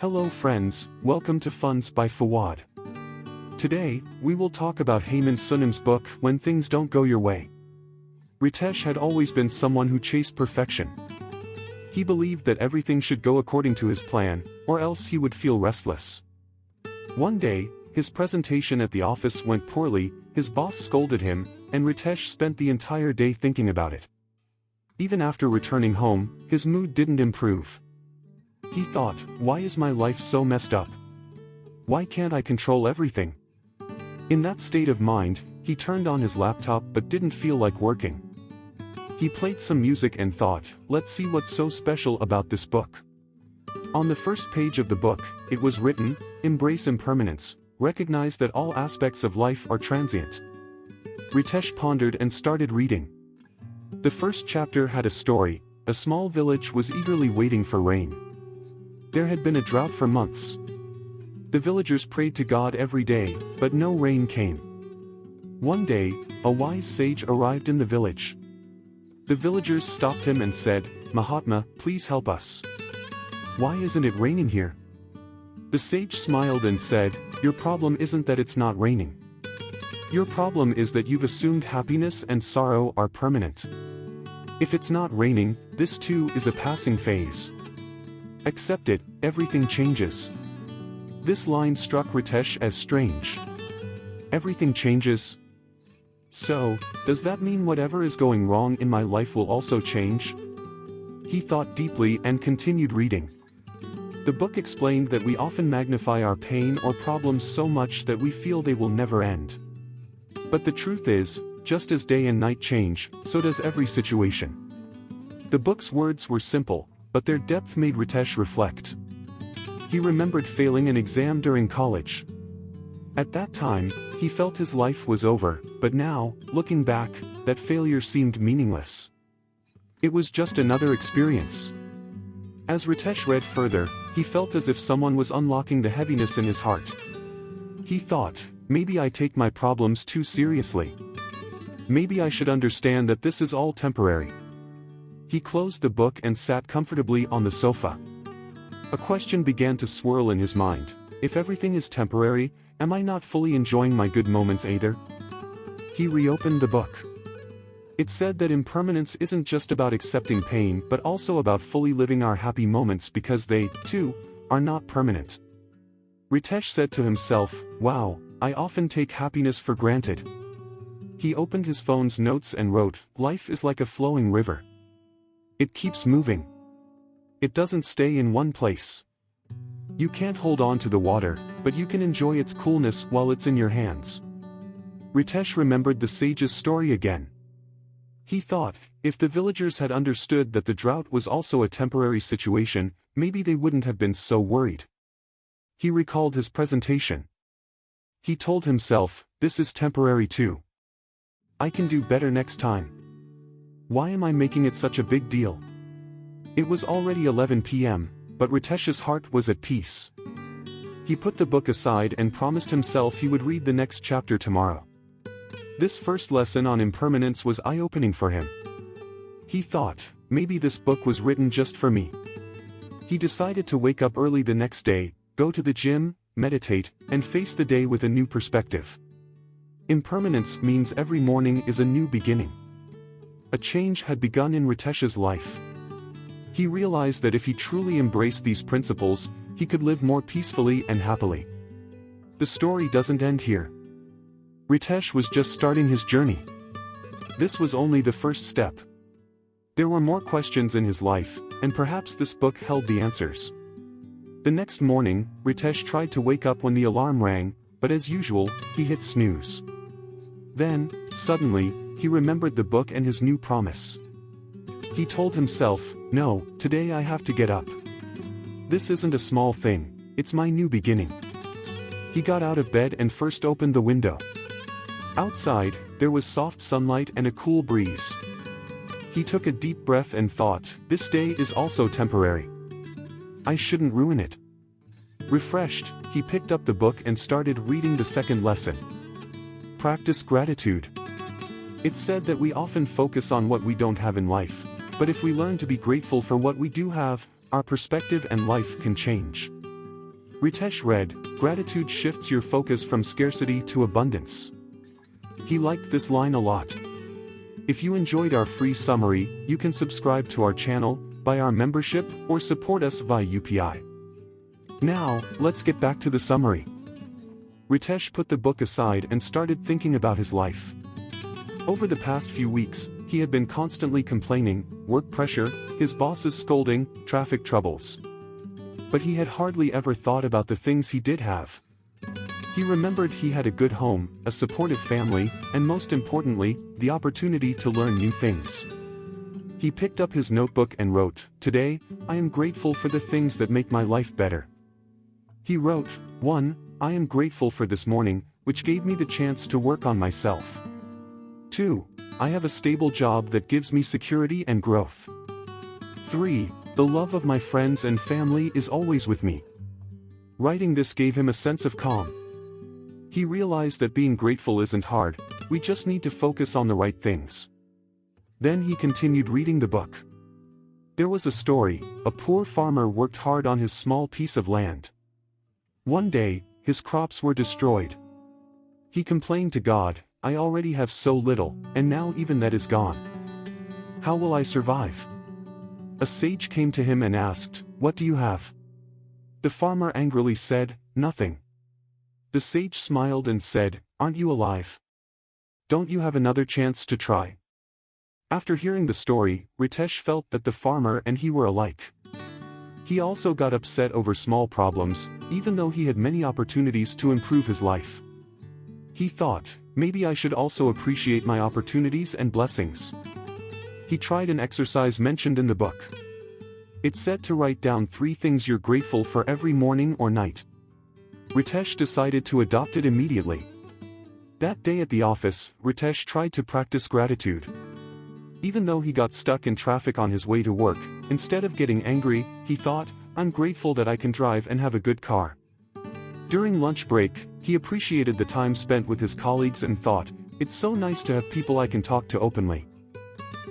Hello friends, welcome to Funs by Fawad. Today, we will talk about Heyman Sunim's book, When Things Don't Go Your Way. Ritesh had always been someone who chased perfection. He believed that everything should go according to his plan, or else he would feel restless. One day, his presentation at the office went poorly, his boss scolded him, and Ritesh spent the entire day thinking about it. Even after returning home, his mood didn't improve. He thought, why is my life so messed up? Why can't I control everything? In that state of mind, he turned on his laptop but didn't feel like working. He played some music and thought, let's see what's so special about this book. On the first page of the book, it was written, embrace impermanence, recognize that all aspects of life are transient. Ritesh pondered and started reading. The first chapter had a story. A small village was eagerly waiting for rain. There had been a drought for months. The villagers prayed to God every day, but no rain came. One day, a wise sage arrived in the village. The villagers stopped him and said, Mahatma, please help us. Why isn't it raining here? The sage smiled and said, your problem isn't that it's not raining. Your problem is that you've assumed happiness and sorrow are permanent. If it's not raining, this too is a passing phase. Accept it, everything changes. This line struck Ritesh as strange. Everything changes? So, does that mean whatever is going wrong in my life will also change? He thought deeply and continued reading. The book explained that we often magnify our pain or problems so much that we feel they will never end. But the truth is, just as day and night change, so does every situation. The book's words were simple, but their depth made Ritesh reflect. He remembered failing an exam during college. At that time, he felt his life was over, but now, looking back, that failure seemed meaningless. It was just another experience. As Ritesh read further, he felt as if someone was unlocking the heaviness in his heart. He thought, maybe I take my problems too seriously. Maybe I should understand that this is all temporary. He closed the book and sat comfortably on the sofa. A question began to swirl in his mind. If everything is temporary, am I not fully enjoying my good moments either? He reopened the book. It said that impermanence isn't just about accepting pain but also about fully living our happy moments because they, too, are not permanent. Ritesh said to himself, wow, I often take happiness for granted. He opened his phone's notes and wrote, life is like a flowing river. It keeps moving. It doesn't stay in one place. You can't hold on to the water, but you can enjoy its coolness while it's in your hands. Ritesh remembered the sage's story again. He thought, if the villagers had understood that the drought was also a temporary situation, maybe they wouldn't have been so worried. He recalled his presentation. He told himself, this is temporary too. I can do better next time. Why am I making it such a big deal? It was already 11 p.m., but Ritesh's heart was at peace. He put the book aside and promised himself he would read the next chapter tomorrow. This first lesson on impermanence was eye-opening for him. He thought, maybe this book was written just for me. He decided to wake up early the next day, go to the gym, meditate, and face the day with a new perspective. Impermanence means every morning is a new beginning. A change had begun in Ritesh's life. He realized that if he truly embraced these principles, he could live more peacefully and happily. The story doesn't end here. Ritesh was just starting his journey. This was only the first step. There were more questions in his life, and perhaps this book held the answers. The next morning, Ritesh tried to wake up when the alarm rang, but as usual, he hit snooze. Then, suddenly, he remembered the book and his new promise. He told himself, no, today I have to get up. This isn't a small thing, it's my new beginning. He got out of bed and first opened the window. Outside, there was soft sunlight and a cool breeze. He took a deep breath and thought, this day is also temporary. I shouldn't ruin it. Refreshed, he picked up the book and started reading the second lesson. Practice gratitude. It said that we often focus on what we don't have in life, but if we learn to be grateful for what we do have, our perspective and life can change. Ritesh read, "Gratitude shifts your focus from scarcity to abundance." He liked this line a lot. If you enjoyed our free summary, you can subscribe to our channel, buy our membership, or support us via UPI. Now, let's get back to the summary. Ritesh put the book aside and started thinking about his life. Over the past few weeks, he had been constantly complaining, work pressure, his bosses scolding, traffic troubles. But he had hardly ever thought about the things he did have. He remembered he had a good home, a supportive family, and most importantly, the opportunity to learn new things. He picked up his notebook and wrote, "Today, I am grateful for the things that make my life better." He wrote, 1. I am grateful for this morning, which gave me the chance to work on myself. 2. I have a stable job that gives me security and growth. 3. The love of my friends and family is always with me. Writing this gave him a sense of calm. He realized that being grateful isn't hard, we just need to focus on the right things. Then he continued reading the book. There was a story: a poor farmer worked hard on his small piece of land. One day, his crops were destroyed. He complained to God, "I already have so little, and now even that is gone. How will I survive?" A sage came to him and asked, "What do you have?" The farmer angrily said, "Nothing." The sage smiled and said, "Aren't you alive? Don't you have another chance to try?" After hearing the story, Ritesh felt that the farmer and he were alike. He also got upset over small problems, even though he had many opportunities to improve his life. He thought, maybe I should also appreciate my opportunities and blessings. He tried an exercise mentioned in the book. It said to write down 3 things you're grateful for every morning or night. Ritesh decided to adopt it immediately. That day at the office, Ritesh tried to practice gratitude. Even though he got stuck in traffic on his way to work, instead of getting angry, he thought, "I'm grateful that I can drive and have a good car." During lunch break, he appreciated the time spent with his colleagues and thought, "It's so nice to have people I can talk to openly."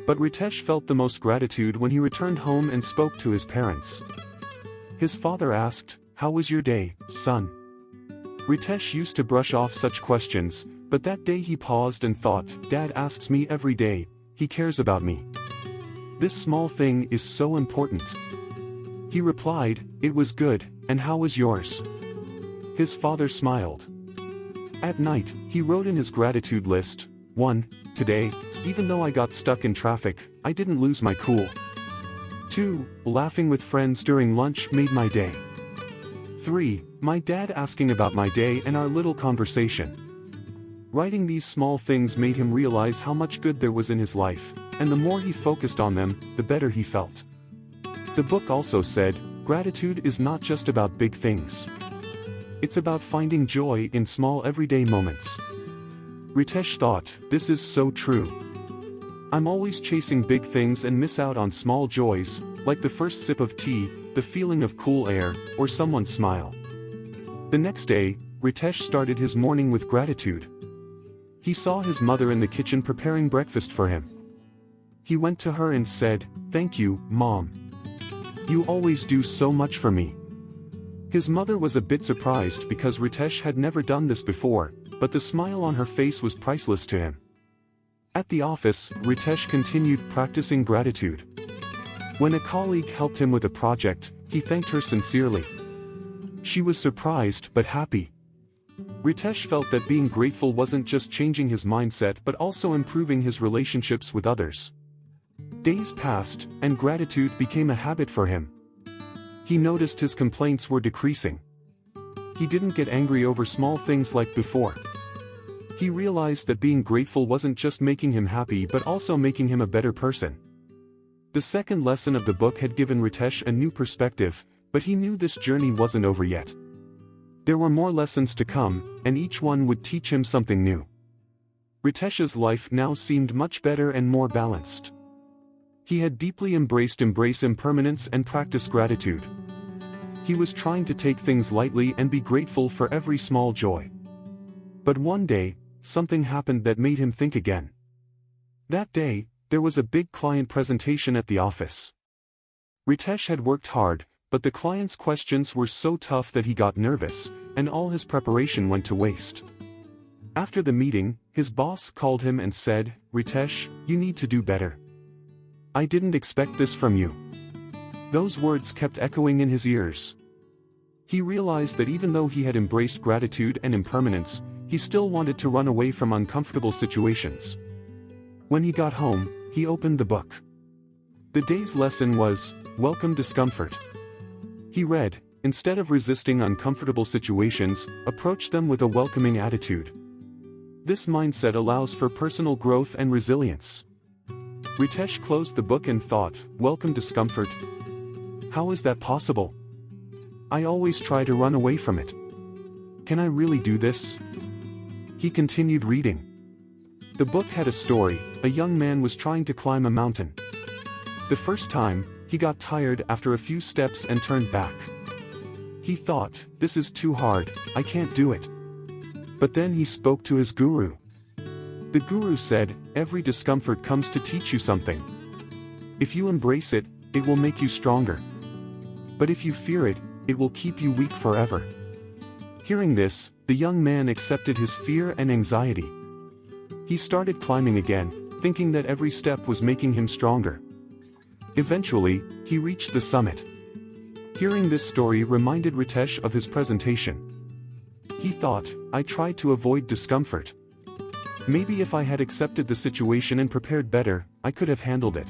But Ritesh felt the most gratitude when he returned home and spoke to his parents. His father asked, "How was your day, son?" Ritesh used to brush off such questions, but that day he paused and thought, "Dad asks me every day, he cares about me. This small thing is so important." He replied, "It was good, and how was yours?" His father smiled. At night, he wrote in his gratitude list, 1. Today, even though I got stuck in traffic, I didn't lose my cool. 2. Laughing with friends during lunch made my day. 3. My dad asking about my day and our little conversation. Writing these small things made him realize how much good there was in his life, and the more he focused on them, the better he felt. The book also said, gratitude is not just about big things. It's about finding joy in small everyday moments. Ritesh thought, this is so true. I'm always chasing big things and miss out on small joys, like the first sip of tea, the feeling of cool air, or someone's smile. The next day, Ritesh started his morning with gratitude. He saw his mother in the kitchen preparing breakfast for him. He went to her and said, "Thank you, Mom. You always do so much for me." His mother was a bit surprised because Ritesh had never done this before, but the smile on her face was priceless to him. At the office, Ritesh continued practicing gratitude. When a colleague helped him with a project, he thanked her sincerely. She was surprised but happy. Ritesh felt that being grateful wasn't just changing his mindset but also improving his relationships with others. Days passed, and gratitude became a habit for him. He noticed his complaints were decreasing. He didn't get angry over small things like before. He realized that being grateful wasn't just making him happy but also making him a better person. The second lesson of the book had given Ritesh a new perspective, but he knew this journey wasn't over yet. There were more lessons to come, and each one would teach him something new. Ritesh's life now seemed much better and more balanced. He had deeply embraced impermanence and practiced gratitude. He was trying to take things lightly and be grateful for every small joy. But one day, something happened that made him think again. That day, there was a big client presentation at the office. Ritesh had worked hard, but the client's questions were so tough that he got nervous, and all his preparation went to waste. After the meeting, his boss called him and said, "Ritesh, you need to do better. I didn't expect this from you." Those words kept echoing in his ears. He realized that even though he had embraced gratitude and impermanence, he still wanted to run away from uncomfortable situations. When he got home, he opened the book. The day's lesson was, "Welcome discomfort." He read, "Instead of resisting uncomfortable situations, approach them with a welcoming attitude." This mindset allows for personal growth and resilience. Ritesh closed the book and thought, "Welcome discomfort? How is that possible? I always try to run away from it. Can I really do this?" He continued reading. The book had a story. A young man was trying to climb a mountain. The first time, he got tired after a few steps and turned back. He thought, "This is too hard, I can't do it." But then he spoke to his guru. The guru said, "Every discomfort comes to teach you something. If you embrace it, it will make you stronger. But if you fear it, it will keep you weak forever." Hearing this, the young man accepted his fear and anxiety. He started climbing again, thinking that every step was making him stronger. Eventually, he reached the summit. Hearing this story reminded Ritesh of his presentation. He thought, "I tried to avoid discomfort. Maybe if I had accepted the situation and prepared better, I could have handled it."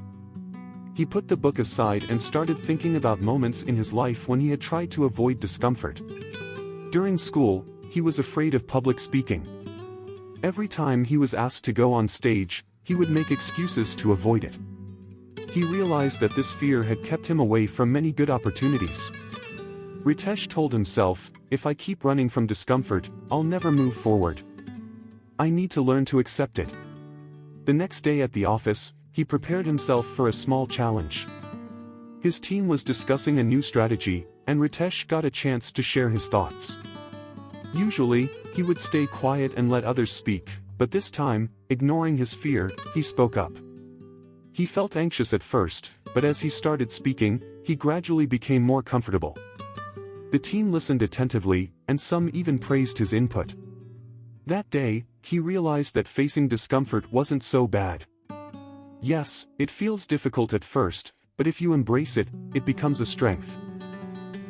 He put the book aside and started thinking about moments in his life when he had tried to avoid discomfort. During school, he was afraid of public speaking. Every time he was asked to go on stage, he would make excuses to avoid it. He realized that this fear had kept him away from many good opportunities. Ritesh told himself, "If I keep running from discomfort, I'll never move forward. I need to learn to accept it." The next day at the office, he prepared himself for a small challenge. His team was discussing a new strategy, and Ritesh got a chance to share his thoughts. Usually, he would stay quiet and let others speak, but this time, ignoring his fear, he spoke up. He felt anxious at first, but as he started speaking, he gradually became more comfortable. The team listened attentively, and some even praised his input. That day, he realized that facing discomfort wasn't so bad. Yes, it feels difficult at first, but if you embrace it, it becomes a strength.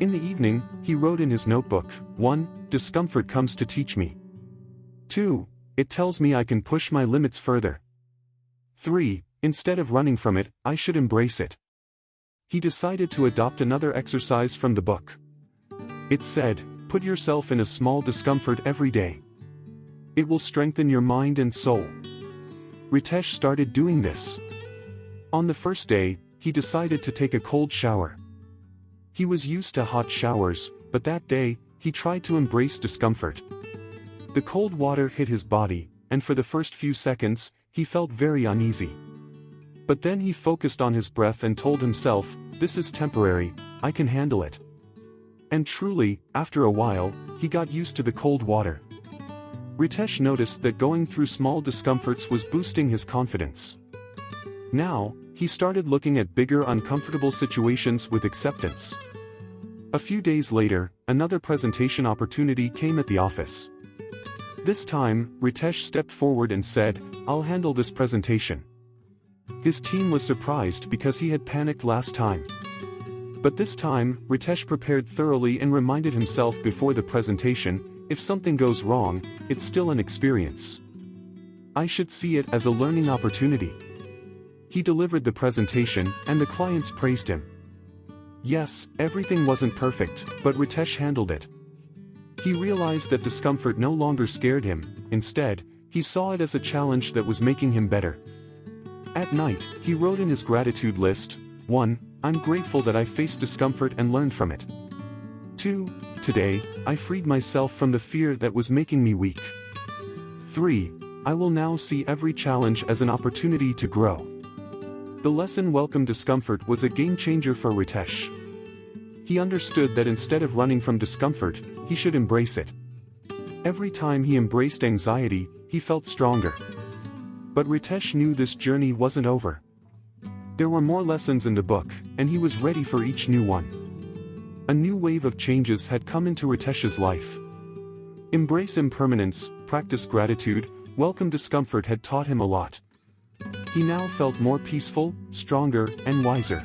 In the evening, he wrote in his notebook, 1. Discomfort comes to teach me. 2. It tells me I can push my limits further. 3. Instead of running from it, I should embrace it. He decided to adopt another exercise from the book. It said, "Put yourself in a small discomfort every day. It will strengthen your mind and soul." Ritesh started doing this. On the first day, he decided to take a cold shower. He was used to hot showers, but that day, he tried to embrace discomfort. The cold water hit his body, and for the first few seconds, he felt very uneasy. But then he focused on his breath and told himself, "This is temporary, I can handle it." And truly, after a while, he got used to the cold water. Ritesh noticed that going through small discomforts was boosting his confidence. Now, he started looking at bigger uncomfortable situations with acceptance. A few days later, another presentation opportunity came at the office. This time, Ritesh stepped forward and said, "I'll handle this presentation." His team was surprised because he had panicked last time. But this time, Ritesh prepared thoroughly and reminded himself before the presentation, if something goes wrong, it's still an experience. I should see it as a learning opportunity. He delivered the presentation, and the clients praised him. Yes, everything wasn't perfect, but Ritesh handled it. He realized that discomfort no longer scared him. Instead, he saw it as a challenge that was making him better. At night, he wrote in his gratitude list, 1. I'm grateful that I faced discomfort and learned from it. 2. Today, I freed myself from the fear that was making me weak. 3. I will now see every challenge as an opportunity to grow. The lesson "Welcome discomfort" was a game changer for Ritesh. He understood that instead of running from discomfort, he should embrace it. Every time he embraced anxiety, he felt stronger. But Ritesh knew this journey wasn't over. There were more lessons in the book, and he was ready for each new one. a new wave of changes had come into Ritesh's life. Embrace impermanence, practice gratitude, welcome discomfort had taught him a lot. He now felt more peaceful, stronger, and wiser.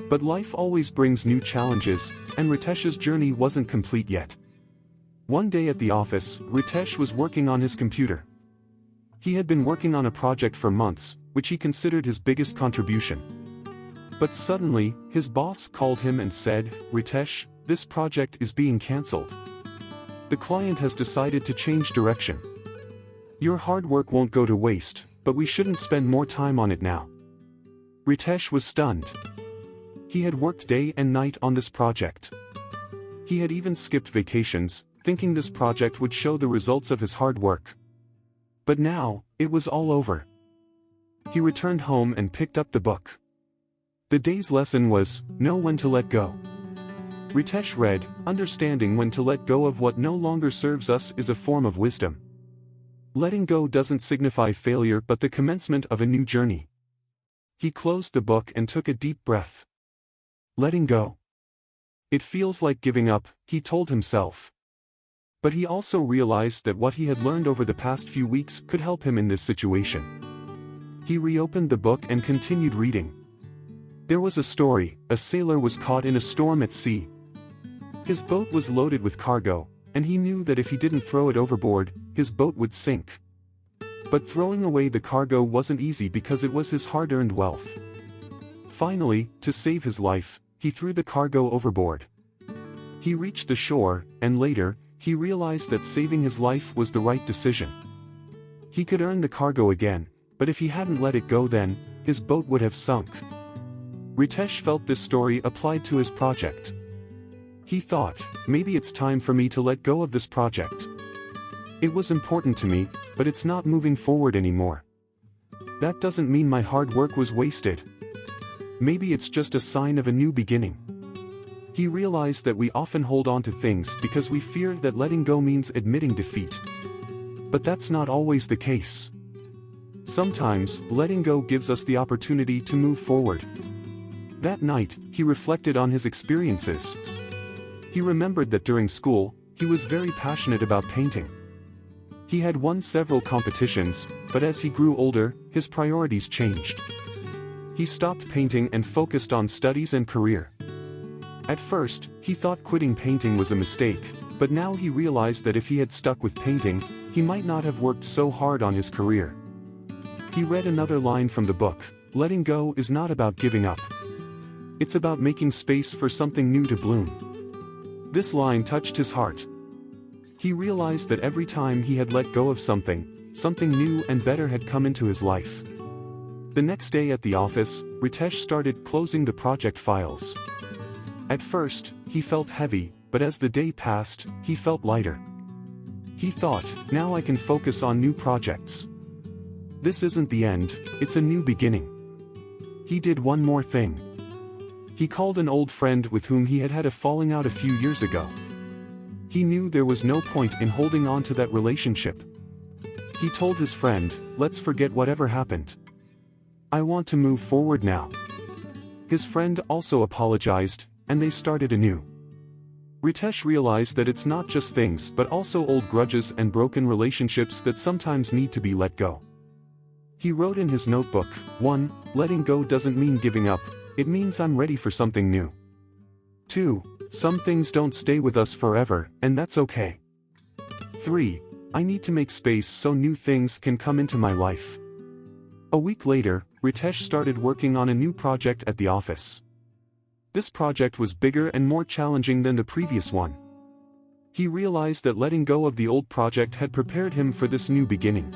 But life always brings new challenges, and Ritesh's journey wasn't complete yet. One day at the office, Ritesh was working on his computer. He had been working on a project for months, which he considered his biggest contribution. But suddenly, his boss called him and said, "Ritesh, this project is being cancelled. The client has decided to change direction. Your hard work won't go to waste, but we shouldn't spend more time on it now." Ritesh was stunned. He had worked day and night on this project. He had even skipped vacations, thinking this project would show the results of his hard work. But now, it was all over. He returned home and picked up the book. The day's lesson was, know when to let go. Ritesh read, understanding when to let go of what no longer serves us is a form of wisdom. Letting go doesn't signify failure but the commencement of a new journey. He closed the book and took a deep breath. Letting go. It feels like giving up, he told himself. But he also realized that what he had learned over the past few weeks could help him in this situation. He reopened the book and continued reading. There was a story. A sailor was caught in a storm at sea. His boat was loaded with cargo, and he knew that if he didn't throw it overboard, his boat would sink. But throwing away the cargo wasn't easy because it was his hard-earned wealth. Finally, to save his life, he threw the cargo overboard. He reached the shore, and later, he realized that saving his life was the right decision. He could earn the cargo again, but if he hadn't let it go then, his boat would have sunk. Ritesh felt this story applied to his project. He thought, maybe it's time for me to let go of this project. It was important to me, but it's not moving forward anymore. That doesn't mean my hard work was wasted. Maybe it's just a sign of a new beginning. He realized that we often hold on to things because we fear that letting go means admitting defeat. But that's not always the case. Sometimes, letting go gives us the opportunity to move forward. That night, he reflected on his experiences. He remembered that during school, he was very passionate about painting. He had won several competitions, but as he grew older, his priorities changed. He stopped painting and focused on studies and career. At first, he thought quitting painting was a mistake, but now he realized that if he had stuck with painting, he might not have worked so hard on his career. He read another line from the book, letting go is not about giving up. It's about making space for something new to bloom. This line touched his heart. He realized that every time he had let go of something new and better had come into his life. The next day at the office, Ritesh started closing the project files. At first, he felt heavy, but as the day passed, he felt lighter. He thought, now I can focus on new projects. This isn't the end, it's a new beginning. He did one more thing. He called an old friend with whom he had had a falling out a few years ago. He knew there was no point in holding on to that relationship. He told his friend, let's forget whatever happened. I want to move forward now. His friend also apologized, and they started anew. Ritesh realized that it's not just things but also old grudges and broken relationships that sometimes need to be let go. He wrote in his notebook, 1. Letting go doesn't mean giving up, it means I'm ready for something new. 2. Some things don't stay with us forever, and that's okay. 3. I need to make space so new things can come into my life. A week later, Ritesh started working on a new project at the office. This project was bigger and more challenging than the previous one. He realized that letting go of the old project had prepared him for this new beginning.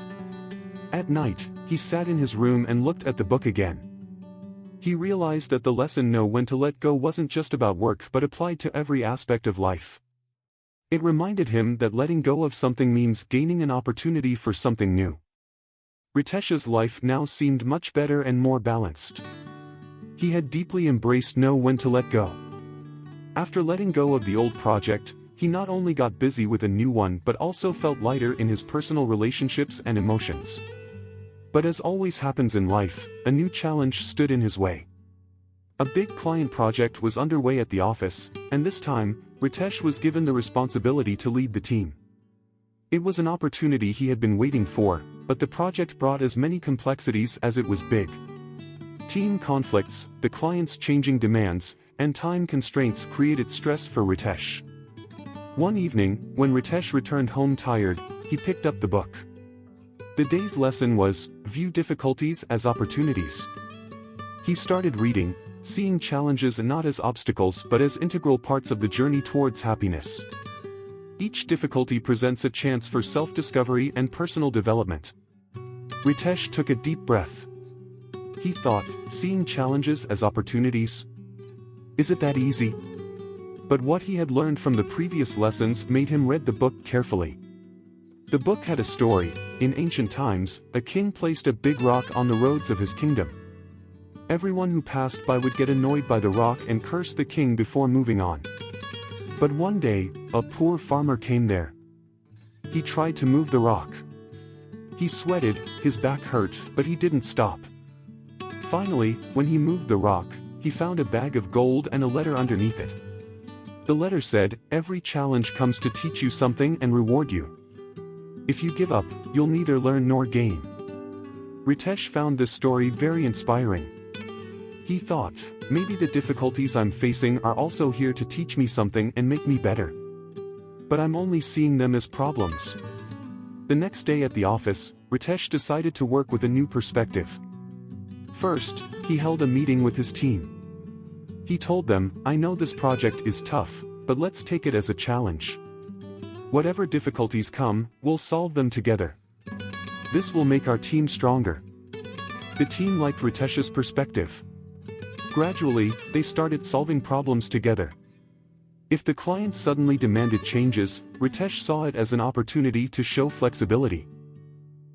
At night, he sat in his room and looked at the book again. He realized that the lesson know when to let go wasn't just about work but applied to every aspect of life. It reminded him that letting go of something means gaining an opportunity for something new. Ritesh's life now seemed much better and more balanced. He had deeply embraced know when to let go. After letting go of the old project, he not only got busy with a new one but also felt lighter in his personal relationships and emotions. But as always happens in life, a new challenge stood in his way. A big client project was underway at the office, and this time, Ritesh was given the responsibility to lead the team. It was an opportunity he had been waiting for, but the project brought as many complexities as it was big. Team conflicts, the client's changing demands, and time constraints created stress for Ritesh. One evening, when Ritesh returned home tired, he picked up the book. The day's lesson was, view difficulties as opportunities. He started reading, seeing challenges not as obstacles but as integral parts of the journey towards happiness. Each difficulty presents a chance for self-discovery and personal development. Ritesh took a deep breath. He thought, seeing challenges as opportunities? Is it that easy? But what he had learned from the previous lessons made him read the book carefully. The book had a story. In ancient times, a king placed a big rock on the roads of his kingdom. Everyone who passed by would get annoyed by the rock and curse the king before moving on. But one day, a poor farmer came there. He tried to move the rock. He sweated, his back hurt, but he didn't stop. Finally, when he moved the rock, he found a bag of gold and a letter underneath it. The letter said, "Every challenge comes to teach you something and reward you. If you give up, you'll neither learn nor gain." Ritesh found this story very inspiring. He thought, maybe the difficulties I'm facing are also here to teach me something and make me better. But I'm only seeing them as problems. The next day at the office, Ritesh decided to work with a new perspective. First, he held a meeting with his team. He told them, "I know this project is tough, but let's take it as a challenge. Whatever difficulties come, we'll solve them together. This will make our team stronger." The team liked Ritesh's perspective. Gradually, they started solving problems together. If the client suddenly demanded changes, Ritesh saw it as an opportunity to show flexibility.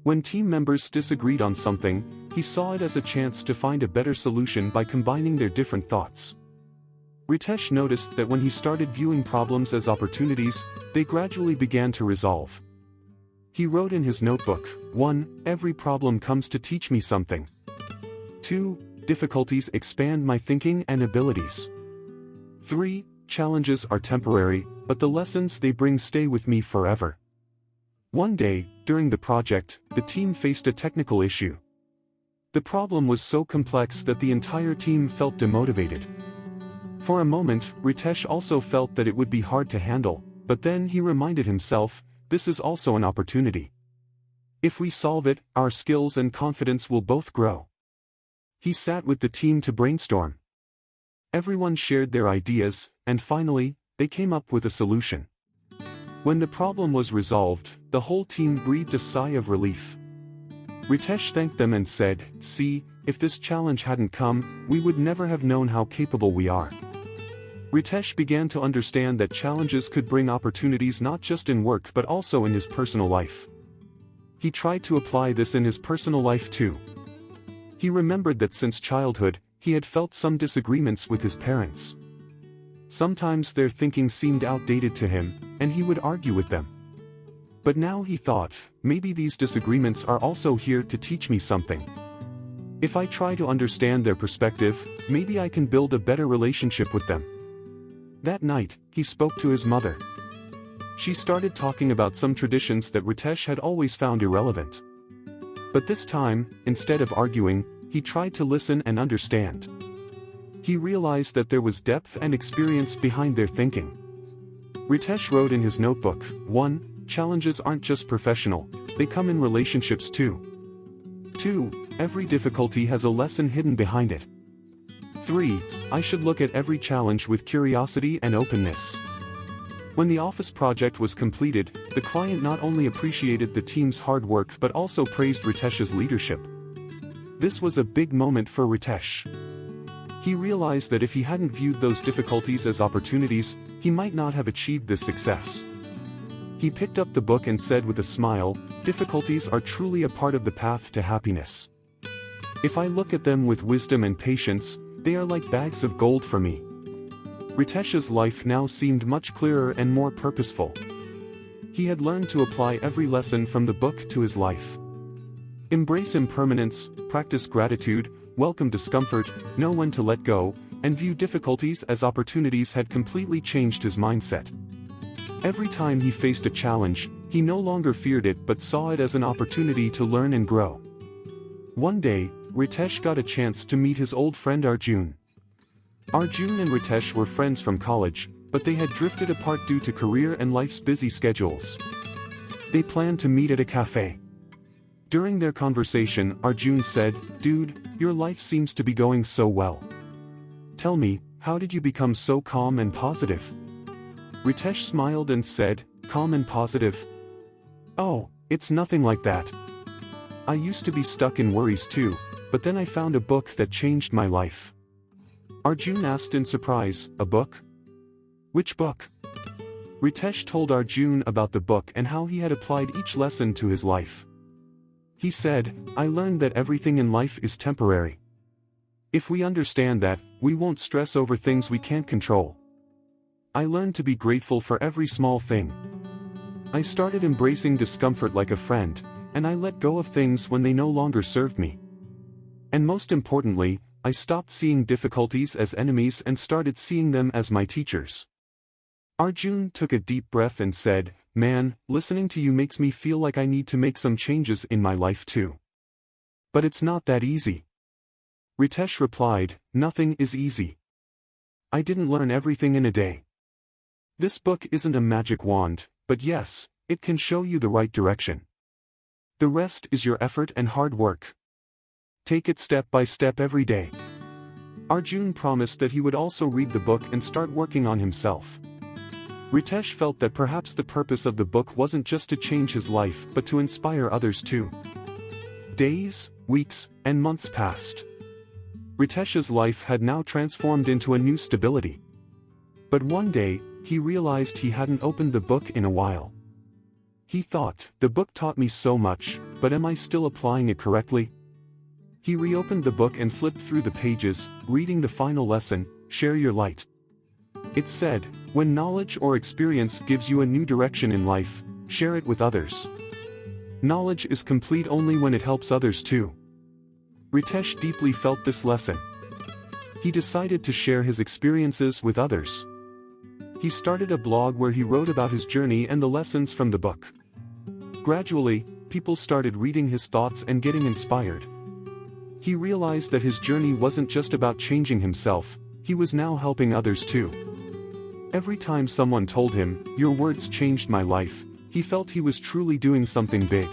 When team members disagreed on something, he saw it as a chance to find a better solution by combining their different thoughts. Ritesh noticed that when he started viewing problems as opportunities, they gradually began to resolve. He wrote in his notebook, 1. Every problem comes to teach me something. 2. Difficulties expand my thinking and abilities. 3. Challenges are temporary, but the lessons they bring stay with me forever. One day, during the project, the team faced a technical issue. The problem was so complex that the entire team felt demotivated. For a moment, Ritesh also felt that it would be hard to handle, but then he reminded himself, this is also an opportunity. If we solve it, our skills and confidence will both grow. He sat with the team to brainstorm. Everyone shared their ideas, and finally, they came up with a solution. When the problem was resolved, the whole team breathed a sigh of relief. Ritesh thanked them and said, "See, if this challenge hadn't come, we would never have known how capable we are." Ritesh began to understand that challenges could bring opportunities not just in work but also in his personal life. He tried to apply this in his personal life too. He remembered that since childhood, he had felt some disagreements with his parents. Sometimes their thinking seemed outdated to him, and he would argue with them. But now he thought, maybe these disagreements are also here to teach me something. If I try to understand their perspective, maybe I can build a better relationship with them. That night, he spoke to his mother. She started talking about some traditions that Ritesh had always found irrelevant. But this time, instead of arguing, he tried to listen and understand. He realized that there was depth and experience behind their thinking. Ritesh wrote in his notebook, 1. Challenges aren't just professional, they come in relationships too. 2. Every difficulty has a lesson hidden behind it. 3. I should look at every challenge with curiosity and openness. When the office project was completed, the client not only appreciated the team's hard work but also praised Ritesh's leadership. This was a big moment for Ritesh. He realized that if he hadn't viewed those difficulties as opportunities, he might not have achieved this success. He picked up the book and said with a smile, "Difficulties are truly a part of the path to happiness. If I look at them with wisdom and patience, they are like bags of gold for me." Ritesh's life now seemed much clearer and more purposeful. He had learned to apply every lesson from the book to his life. Embrace impermanence, practice gratitude, welcome discomfort, know when to let go, and view difficulties as opportunities had completely changed his mindset. Every time he faced a challenge, he no longer feared it but saw it as an opportunity to learn and grow. One day, Ritesh got a chance to meet his old friend Arjun. Arjun and Ritesh were friends from college, but they had drifted apart due to career and life's busy schedules. They planned to meet at a cafe. During their conversation, Arjun said, "Dude, your life seems to be going so well. Tell me, how did you become so calm and positive?" Ritesh smiled and said, "Calm and positive? Oh, it's nothing like that. I used to be stuck in worries too, but then I found a book that changed my life." Arjun asked in surprise, "A book? Which book?" Ritesh told Arjun about the book and how he had applied each lesson to his life. He said, "I learned that everything in life is temporary. If we understand that, we won't stress over things we can't control. I learned to be grateful for every small thing. I started embracing discomfort like a friend, and I let go of things when they no longer served me. And most importantly, I stopped seeing difficulties as enemies and started seeing them as my teachers." Arjun took a deep breath and said, "Man, listening to you makes me feel like I need to make some changes in my life too. But it's not that easy." Ritesh replied, "Nothing is easy. I didn't learn everything in a day. This book isn't a magic wand, but yes, it can show you the right direction. The rest is your effort and hard work. Take it step by step every day." Arjun promised that he would also read the book and start working on himself. Ritesh felt that perhaps the purpose of the book wasn't just to change his life but to inspire others too. Days, weeks, and months passed. Ritesh's life had now transformed into a new stability. But one day, he realized he hadn't opened the book in a while. He thought, "The book taught me so much, but am I still applying it correctly?" He reopened the book and flipped through the pages, reading the final lesson, "Share your light." It said, "When knowledge or experience gives you a new direction in life, share it with others. Knowledge is complete only when it helps others too." Ritesh deeply felt this lesson. He decided to share his experiences with others. He started a blog where he wrote about his journey and the lessons from the book. Gradually, people started reading his thoughts and getting inspired. He realized that his journey wasn't just about changing himself, he was now helping others too. Every time someone told him, "Your words changed my life," he felt he was truly doing something big.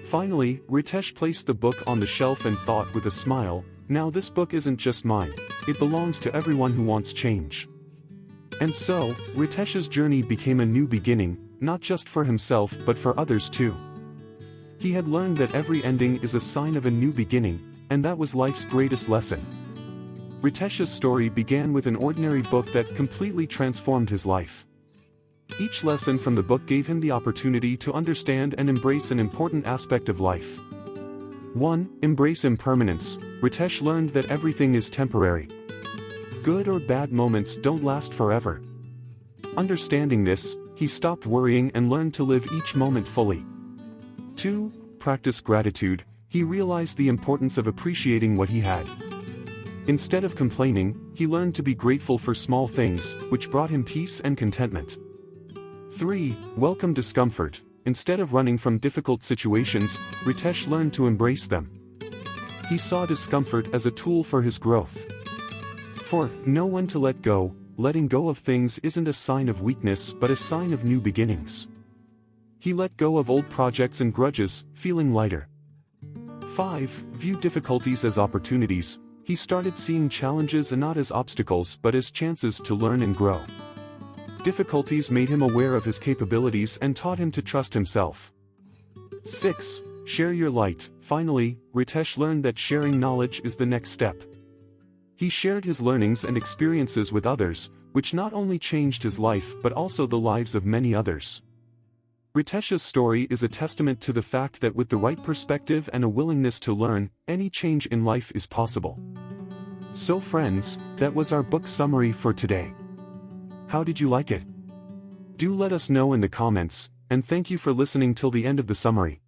Finally, Ritesh placed the book on the shelf and thought with a smile, "Now this book isn't just mine, it belongs to everyone who wants change." And so, Ritesh's journey became a new beginning, not just for himself but for others too. He had learned that every ending is a sign of a new beginning, and that was life's greatest lesson. Ritesh's story began with an ordinary book that completely transformed his life. Each lesson from the book gave him the opportunity to understand and embrace an important aspect of life. 1. Embrace impermanence. Ritesh learned that everything is temporary. Good or bad moments don't last forever. Understanding this, he stopped worrying and learned to live each moment fully. 2. Practice gratitude. He realized the importance of appreciating what he had. Instead of complaining, he learned to be grateful for small things, which brought him peace and contentment. 3. Welcome discomfort. Instead of running from difficult situations, Ritesh learned to embrace them. He saw discomfort as a tool for his growth. 4. Know when to let go. Letting go of things isn't a sign of weakness but a sign of new beginnings. He let go of old projects and grudges, feeling lighter. 5. View difficulties as opportunities. He started seeing challenges not as obstacles but as chances to learn and grow. Difficulties made him aware of his capabilities and taught him to trust himself. 6. Share your light. Finally, Ritesh learned that sharing knowledge is the next step. He shared his learnings and experiences with others, which not only changed his life but also the lives of many others. Ritesh's story is a testament to the fact that with the right perspective and a willingness to learn, any change in life is possible. So friends, that was our book summary for today. How did you like it? Do let us know in the comments, and thank you for listening till the end of the summary.